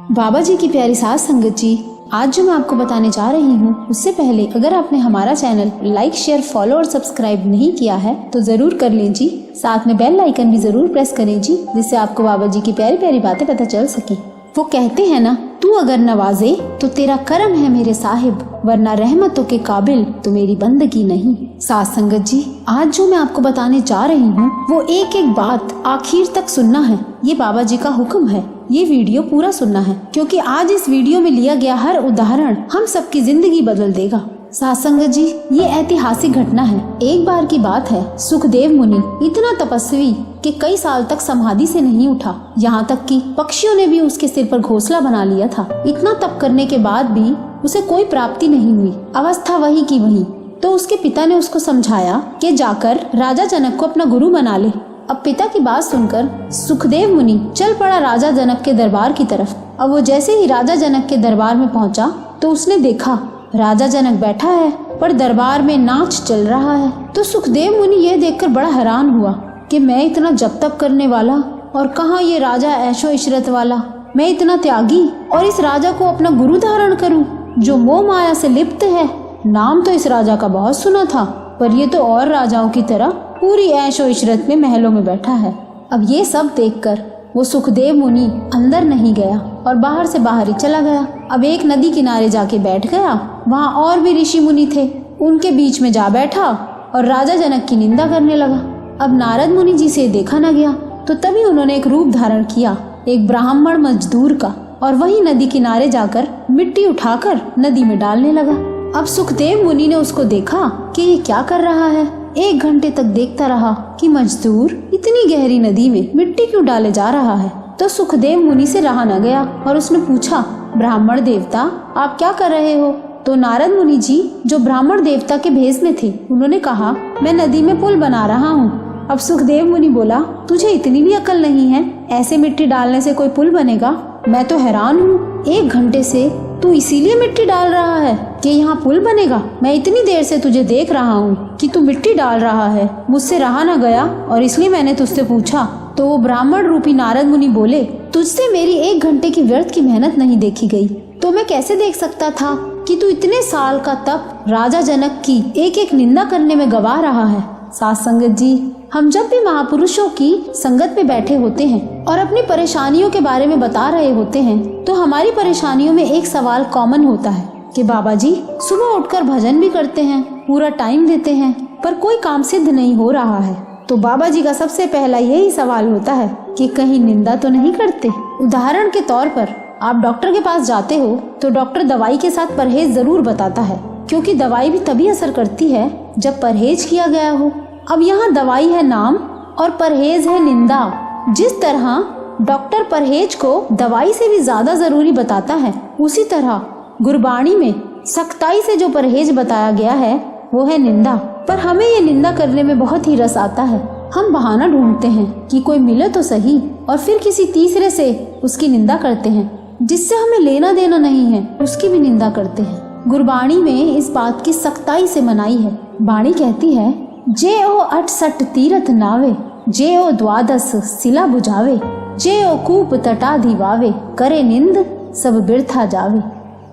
बाबा जी की प्यारी साध संगत जी, आज जो मैं आपको बताने जा रही हूँ उससे पहले अगर आपने हमारा चैनल लाइक, शेयर, फॉलो और सब्सक्राइब नहीं किया है तो जरूर कर लें जी। साथ में बेल आइकन भी जरूर प्रेस करें जी, जिससे आपको बाबा जी की प्यारी प्यारी बातें पता चल सके। वो कहते हैं ना, तू अगर नवाजे तो तेरा करम है मेरे साहिब, वरना रहमतों के काबिल तो मेरी बंदगी नहीं। साध संगत जी, आज जो मैं आपको बताने जा रही हूँ वो एक एक बात आखिर तक सुनना है। ये बाबा जी का हुक्म है, ये वीडियो पूरा सुनना है, क्योंकि आज इस वीडियो में लिया गया हर उदाहरण हम सबकी जिंदगी बदल देगा। साध संगत जी, ये ऐतिहासिक घटना है। एक बार की बात है, सुखदेव मुनि इतना तपस्वी कि कई साल तक समाधि से नहीं उठा, यहाँ तक कि पक्षियों ने भी उसके सिर पर घोंसला बना लिया था। इतना तप करने के बाद भी उसे कोई प्राप्ति नहीं हुई, अवस्था वही की वही। तो उसके पिता ने उसको समझाया कि जाकर राजा जनक को अपना गुरु बना ले। अब पिता की बात सुनकर सुखदेव मुनि चल पड़ा राजा जनक के दरबार की तरफ। अब वो जैसे ही राजा जनक के दरबार में पहुंचा तो उसने देखा राजा जनक बैठा है पर दरबार में नाच चल रहा है। तो सुखदेव मुनि ये देखकर बड़ा हैरान हुआ कि मैं इतना जप तप करने वाला और कहाँ ये राजा ऐशो इशरत वाला, मैं इतना त्यागी और इस राजा को अपना गुरु धारण करूं जो मोह माया से लिप्त है। नाम तो इस राजा का बहुत सुना था, पर ये तो और राजाओं की तरह पूरी ऐशो इशरत में महलों में बैठा है। अब ये सब देखकर वो सुखदेव मुनि अंदर नहीं गया और बाहर से बाहर ही चला गया। अब एक नदी किनारे जाके बैठ गया, वहाँ और भी ऋषि मुनि थे, उनके बीच में जा बैठा और राजा जनक की निंदा करने लगा। अब नारद मुनि जी से देखा न गया, तो तभी उन्होंने एक रूप धारण किया, एक ब्राह्मण मजदूर का, और वही नदी किनारे जाकर मिट्टी उठाकर नदी में डालने लगा। अब सुखदेव मुनि ने उसको देखा कि ये क्या कर रहा है। 1 घंटे तक देखता रहा कि मजदूर इतनी गहरी नदी में मिट्टी क्यों डाले जा रहा है। तो सुखदेव मुनि से रहा न गया और उसने पूछा, ब्राह्मण देवता आप क्या कर रहे हो। तो नारद मुनि जी, जो ब्राह्मण देवता के भेष में थे, उन्होंने कहा, मैं नदी में पुल बना रहा हूँ। अब सुखदेव मुनि बोला, तुझे इतनी भी अकल नहीं है, ऐसे मिट्टी डालने से कोई पुल बनेगा। मैं तो हैरान हूँ, 1 घंटे से तू इसीलिए मिट्टी डाल रहा है कि यहाँ पुल बनेगा। मैं इतनी देर से तुझे देख रहा हूँ कि तू मिट्टी डाल रहा है, मुझसे रहा न गया और इसलिए मैंने तुझसे पूछा। तो वो ब्राह्मण रूपी नारद मुनि बोले, तुझसे मेरी 1 घंटे की व्यर्थ की मेहनत नहीं देखी गई, तो मैं कैसे देख सकता था कि तू इतने साल का तप राजा जनक की एक एक निंदा करने में गवा रहा है। साध संगत जी, हम जब भी महापुरुषों की संगत में बैठे होते हैं और अपनी परेशानियों के बारे में बता रहे होते हैं, तो हमारी परेशानियों में एक सवाल कॉमन होता है कि बाबा जी सुबह उठकर भजन भी करते हैं, पूरा टाइम देते हैं, पर कोई काम सिद्ध नहीं हो रहा है। तो बाबा जी का सबसे पहला यही सवाल होता है कि कहीं निंदा तो नहीं करते। उदाहरण के तौर पर आप डॉक्टर के पास जाते हो तो डॉक्टर दवाई के साथ परहेज जरूर बताता है, क्योंकि दवाई भी तभी असर करती है जब परहेज किया गया हो। अब यहाँ दवाई है नाम और परहेज है निंदा। जिस तरह डॉक्टर परहेज को दवाई से भी ज्यादा जरूरी बताता है, उसी तरह गुरबाणी में सख्ताई से जो परहेज बताया गया है वो है निंदा। पर हमें ये निंदा करने में बहुत ही रस आता है। हम बहाना ढूंढते हैं कि कोई मिले तो सही, और फिर किसी तीसरे से उसकी निंदा करते हैं, जिससे हमें लेना देना नहीं है उसकी भी निंदा करते हैं। गुरबाणी में इस बात की सख्ताई से मनाई है। बाणी कहती है, जे ओ 68 तीरथ नावे, जे ओ 12 सिला बुझावे, जे ओ कूप तटा दीवावे, करे निंद सब बिरथा जावे।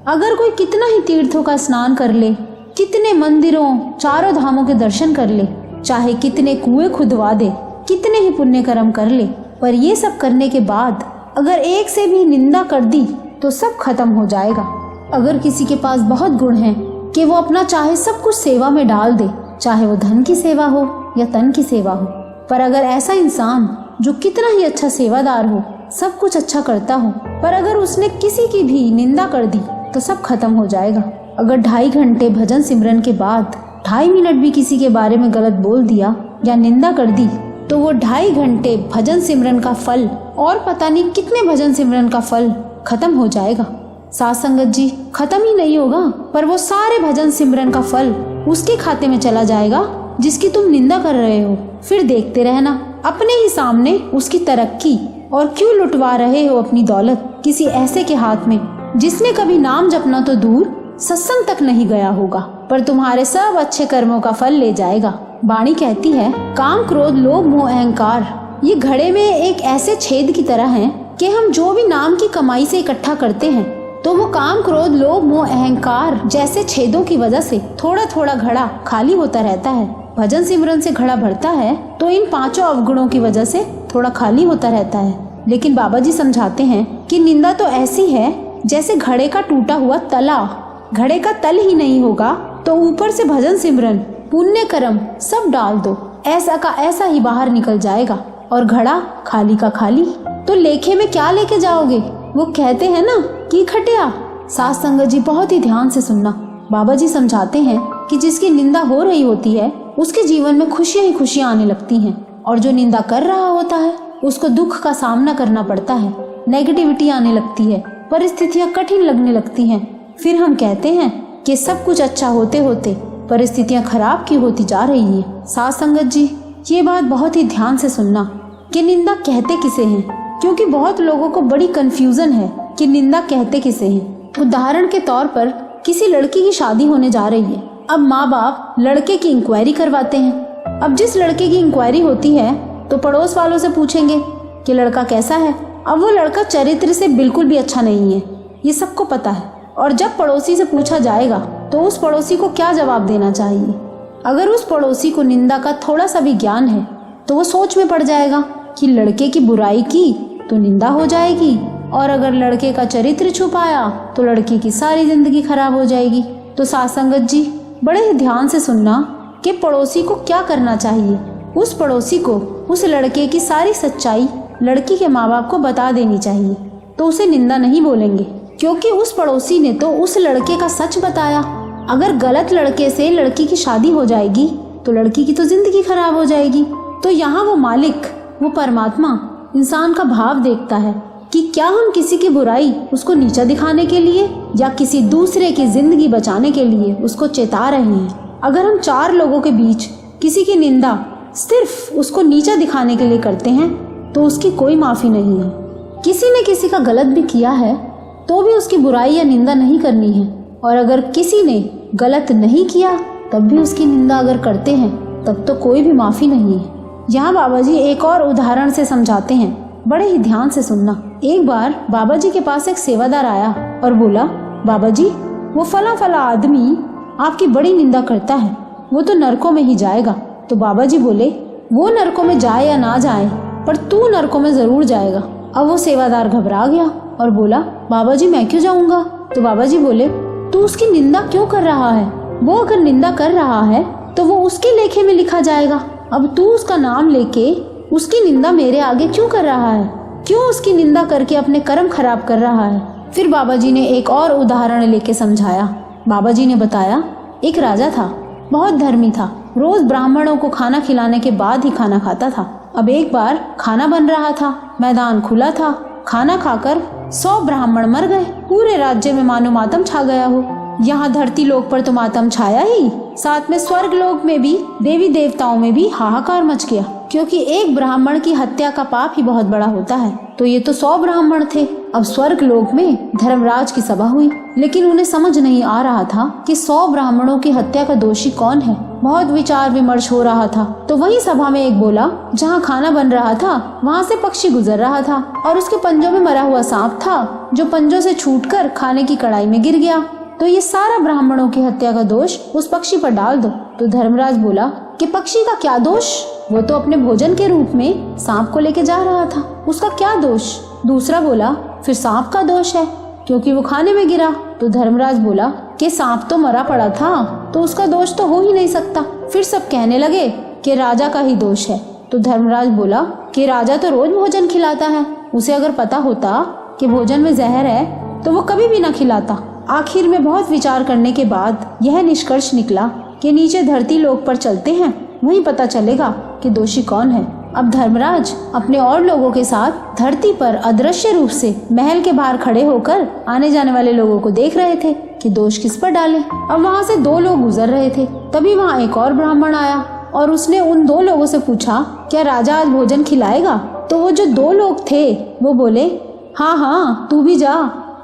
अगर कोई कितना ही तीर्थों का स्नान कर ले, कितने मंदिरों चारों धामों के दर्शन कर ले, चाहे कितने कुएं खुदवा दे, कितने ही पुण्य कर्म कर ले, पर ये सब करने के बाद अगर एक से भी निंदा कर दी तो सब खत्म हो जाएगा। अगर किसी के पास बहुत गुण है कि वो अपना चाहे सब कुछ सेवा में डाल दे, चाहे वो धन की सेवा हो या तन की सेवा हो, पर अगर ऐसा इंसान जो कितना ही अच्छा सेवादार हो, सब कुछ अच्छा करता हो, पर अगर उसने किसी की भी निंदा कर दी तो सब खत्म हो जाएगा। अगर 2.5 घंटे भजन सिमरन के बाद 2.5 मिनट भी किसी के बारे में गलत बोल दिया या निंदा कर दी, तो वो 2.5 घंटे भजन सिमरन का फल और पता नहीं कितने भजन सिमरन का फल खत्म हो जाएगा। साध संगत जी, खत्म ही नहीं होगा, पर वो सारे भजन सिमरन का फल उसके खाते में चला जाएगा जिसकी तुम निंदा कर रहे हो। फिर देखते रहना अपने ही सामने उसकी तरक्की, और क्यों लुटवा रहे हो अपनी दौलत किसी ऐसे के हाथ में जिसने कभी नाम जपना तो दूर सत्संग तक नहीं गया होगा, पर तुम्हारे सब अच्छे कर्मों का फल ले जाएगा। बाणी कहती है, काम क्रोध लोभ मोह अहंकार ये घड़े में एक ऐसे छेद की तरह हैं कि हम जो भी नाम की कमाई से इकट्ठा करते हैं तो वो काम, क्रोध, लोभ, मोह, अहंकार जैसे छेदों की वजह से थोड़ा थोड़ा घड़ा खाली होता रहता है। भजन सिमरन से घड़ा भरता है तो इन 5 अवगुणों की वजह से थोड़ा खाली होता रहता है। लेकिन बाबा जी समझाते हैं कि निंदा तो ऐसी है जैसे घड़े का टूटा हुआ तला। घड़े का तल ही नहीं होगा तो ऊपर से भजन सिमरन, पुण्य कर्म सब डाल दो, ऐसा का ऐसा ही बाहर निकल जाएगा और घड़ा खाली का खाली। तो लेखे में क्या लेके जाओगे? वो कहते हैं ना कि खटिया। साथ संगत जी बहुत ही ध्यान से सुनना। बाबा जी समझाते हैं कि जिसकी निंदा हो रही होती है उसके जीवन में खुशियां ही खुशियां आने लगती हैं, और जो निंदा कर रहा होता है उसको दुख का सामना करना पड़ता है, नेगेटिविटी आने लगती है, परिस्थितियां कठिन लगने लगती हैं। फिर हम कहते हैं कि सब कुछ अच्छा होते होते परिस्थितियां खराब की होती जा रही है। साथ संगत जी ये बात बहुत ही ध्यान से सुनना कि निंदा कहते किसे हैं, क्योंकि बहुत लोगों को बड़ी कंफ्यूजन है कि निंदा कहते किसे हैं। उदाहरण के तौर पर किसी लड़की की शादी होने जा रही है। अब माँ बाप लड़के की इंक्वायरी करवाते हैं। अब जिस लड़के की इंक्वायरी होती है तो पड़ोस वालों से पूछेंगे कि लड़का कैसा है। अब वो लड़का चरित्र से बिल्कुल भी अच्छा नहीं है, ये सबको पता है। और जब पड़ोसी से पूछा जाएगा तो उस पड़ोसी को क्या जवाब देना चाहिए? अगर उस पड़ोसी को निंदा का थोड़ा सा भी ज्ञान है तो वो सोच में पड़ जाएगा कि लड़के की बुराई की तो निंदा हो जाएगी, और अगर लड़के का चरित्र छुपाया तो लड़की की सारी जिंदगी खराब हो जाएगी। तो साथ संगत जी बड़े ही ध्यान से सुनना कि पड़ोसी को क्या करना चाहिए। उस पड़ोसी को उस लड़के की सारी सच्चाई लड़की के माँ बाप को बता देनी चाहिए, तो उसे निंदा नहीं बोलेंगे, क्योंकि उस पड़ोसी ने तो उस लड़के का सच बताया। अगर गलत लड़के से लड़की की शादी हो जाएगी तो लड़की की तो जिंदगी खराब हो जाएगी। तो यहाँ वो मालिक, वो परमात्मा इंसान का भाव देखता है कि क्या हम किसी की बुराई उसको नीचा दिखाने के लिए या किसी दूसरे की जिंदगी बचाने के लिए उसको चेता रहे हैं। अगर हम 4 लोगों के बीच किसी की निंदा सिर्फ उसको नीचा दिखाने के लिए करते हैं तो उसकी कोई माफी नहीं है। किसी ने किसी का गलत भी किया है तो भी उसकी बुराई या निंदा नहीं करनी है, और अगर किसी ने गलत नहीं किया तब भी उसकी निंदा अगर करते हैं तब तो कोई भी माफी नहीं है। यहाँ बाबा जी एक और उदाहरण से समझाते हैं, बड़े ही ध्यान से सुनना। एक बार बाबा जी के पास एक सेवादार आया और बोला, बाबा जी वो फला फला आदमी आपकी बड़ी निंदा करता है, वो तो नरकों में ही जाएगा। तो बाबा जी बोले, वो नरकों में जाए या ना जाए पर तू नरकों में जरूर जाएगा। अब वो सेवादार घबरा गया और बोला, बाबा जी मैं क्यों जाऊंगा? तो बाबा जी बोले, तू उसकी निंदा क्यों कर रहा है? वो अगर निंदा कर रहा है तो वो उसके लेखे में लिखा जाएगा। अब तू उसका नाम लेके उसकी निंदा मेरे आगे क्यों कर रहा है? क्यों उसकी निंदा करके अपने कर्म खराब कर रहा है? फिर बाबा जी ने एक और उदाहरण लेके समझाया। बाबा जी ने बताया, एक राजा था, बहुत धर्मी था, रोज ब्राह्मणों को खाना खिलाने के बाद ही खाना खाता था। अब एक बार खाना बन रहा था, मैदान खुला था, खाना खाकर 100 ब्राह्मण मर गए। पूरे राज्य में मानो मातम छा गया हो। यहाँ धरती लोक पर तो मातम छाया ही, साथ में स्वर्ग लोक में भी देवी देवताओं में भी हाहाकार मच गया, क्योंकि एक ब्राह्मण की हत्या का पाप ही बहुत बड़ा होता है। तो ये तो 100 ब्राह्मण थे। अब स्वर्ग लोक में धर्मराज की सभा हुई, लेकिन उन्हें समझ नहीं आ रहा था कि 100 ब्राह्मणों की हत्या का दोषी कौन है। बहुत विचार विमर्श हो रहा था। तो वही सभा में एक बोला, जहाँ खाना बन रहा था वहाँ से पक्षी गुजर रहा था और उसके पंजों में मरा हुआ सांप था, जो पंजों से छूटकर खाने की कढ़ाई में गिर गया। तो ये सारा ब्राह्मणों की हत्या का दोष उस पक्षी पर डाल दो। तो धर्मराज बोला कि पक्षी का क्या दोष, वो तो अपने भोजन के रूप में सांप को लेके जा रहा था, उसका क्या दोष? दूसरा बोला, फिर सांप का दोष है, क्योंकि वो खाने में गिरा। तो धर्मराज बोला कि सांप तो मरा पड़ा था, तो उसका दोष तो हो ही नहीं सकता। फिर सब कहने लगे कि राजा का ही दोष है। तो धर्मराज बोला कि राजा तो रोज भोजन खिलाता है, उसे अगर पता होता कि भोजन में जहर है तो वो कभी भी ना खिलाता। आखिर में बहुत विचार करने के बाद यह निष्कर्ष निकला कि नीचे धरती लोक पर चलते हैं, वहीं पता चलेगा कि दोषी कौन है। अब धर्मराज अपने और लोगों के साथ धरती पर अदृश्य रूप से महल के बाहर खड़े होकर आने जाने वाले लोगों को देख रहे थे कि दोष किस पर डाले। अब वहाँ से 2 लोग गुजर रहे थे, तभी वहाँ एक और ब्राह्मण आया और उसने उन 2 लोगों से पूछा, क्या राजा आज भोजन खिलाएगा? तो वो जो 2 लोग थे वो बोले, हाँ हाँ तू भी जा,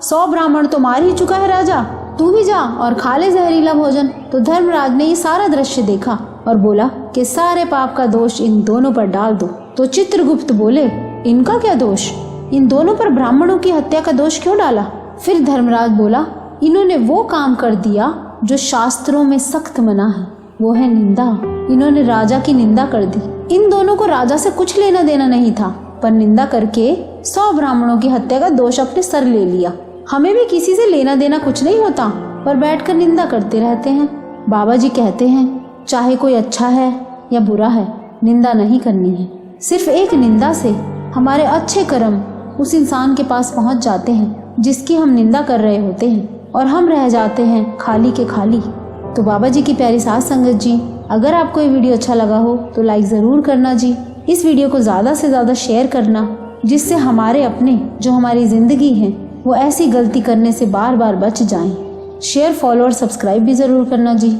100 ब्राह्मण तो मार ही चुका है राजा, तू भी जा और खा ले जहरीला भोजन। तो धर्मराज ने ये सारा दृश्य देखा और बोला कि सारे पाप का दोष इन दोनों पर डाल दो। तो चित्रगुप्त बोले, इनका क्या दोष? इन दोनों पर ब्राह्मणों की हत्या का दोष क्यों डाला? फिर धर्मराज बोला, इन्होंने वो काम कर दिया जो शास्त्रों में सख्त मना है, वो है निंदा। इन्होंने राजा की निंदा कर दी। इन दोनों को राजा से कुछ लेना देना नहीं था, पर निंदा करके 100 ब्राह्मणों की हत्या का दोष अपने सर ले लिया। हमें भी किसी से लेना देना कुछ नहीं होता, पर बैठकर निंदा करते रहते हैं। बाबा जी कहते हैं, चाहे कोई अच्छा है या बुरा है, निंदा नहीं करनी है। सिर्फ एक निंदा से हमारे अच्छे कर्म उस इंसान के पास पहुंच जाते हैं जिसकी हम निंदा कर रहे होते हैं, और हम रह जाते हैं खाली के खाली। तो बाबा जी की प्यारी साथ संगत जी, अगर आपको ये वीडियो अच्छा लगा हो तो लाइक ज़रूर करना जी। इस वीडियो को ज़्यादा से ज़्यादा शेयर करना, जिससे हमारे अपने जो हमारी ज़िंदगी है वो ऐसी गलती करने से बार बार बच जाएं। शेयर, फॉलो और सब्सक्राइब भी ज़रूर करना जी।